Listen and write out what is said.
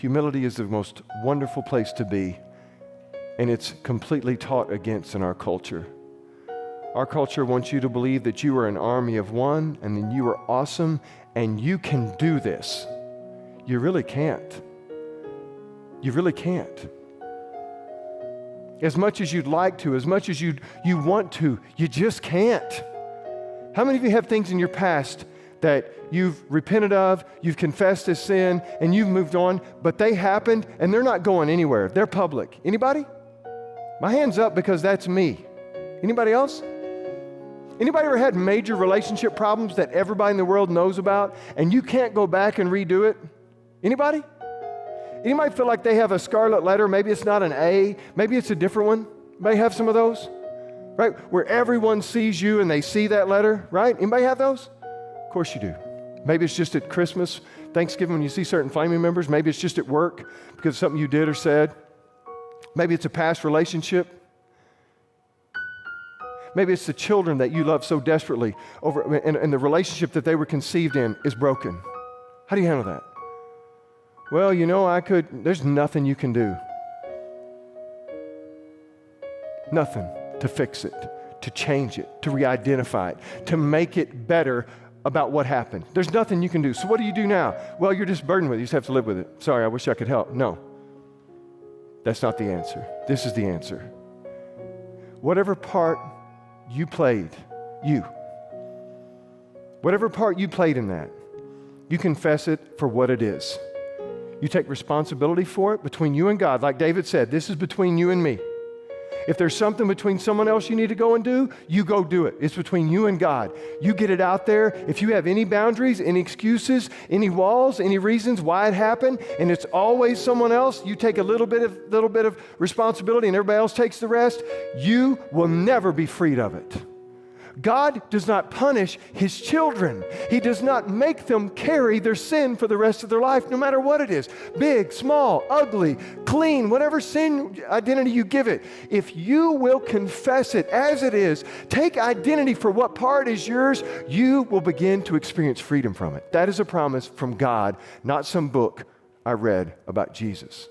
Humility is the most wonderful place to be, and it's completely taught against in our culture. Our culture wants you to believe that you are an army of one, and then you are awesome, and you can do this. You really can't. You really can't. As much as you'd like to, as much as you want to, you just can't. How many of you have things in your past that you've repented of, you've confessed as sin, and you've moved on, but they happened and they're not going anywhere? They're public. Anybody? My hand's up because that's me. Anybody else? Anybody ever had major relationship problems that everybody in the world knows about and you can't go back and redo it? Anybody? Anybody feel like they have a scarlet letter? Maybe it's not an A, maybe it's a different one. Anybody have some of those? Right? Where everyone sees you and they see that letter, right? Anybody have those? Of course you do. Maybe it's just at Christmas, Thanksgiving when you see certain family members. Maybe it's just at work because of something you did or said. Maybe it's a past relationship. Maybe it's the children that you love so desperately over, and the relationship that they were conceived in is broken. How do you handle that? Well, you know, there's nothing you can do. Nothing to fix it, to change it, to re-identify it, to make it better about what happened. There's nothing you can do. So what do you do now? Well, you're just burdened with it. You just have to live with it. Sorry, I wish I could help. No. That's not the answer. This is the answer. Whatever part you played, whatever part you played in that, you confess it for what it is. You take responsibility for it between you and God. Like David said, this is between you and me. If there's something between someone else you need to go and do, you go do it. It's between you and God. You get it out there. If you have any boundaries, any excuses, any walls, any reasons why it happened, and it's always someone else, you take a little bit of responsibility and everybody else takes the rest, you will never be freed of it. God does not punish His children. He does not make them carry their sin for the rest of their life, no matter what it is. Big, small, ugly, clean, whatever sin identity you give it. If you will confess it as it is, take identity for what part is yours, you will begin to experience freedom from it. That is a promise from God, not some book I read about Jesus.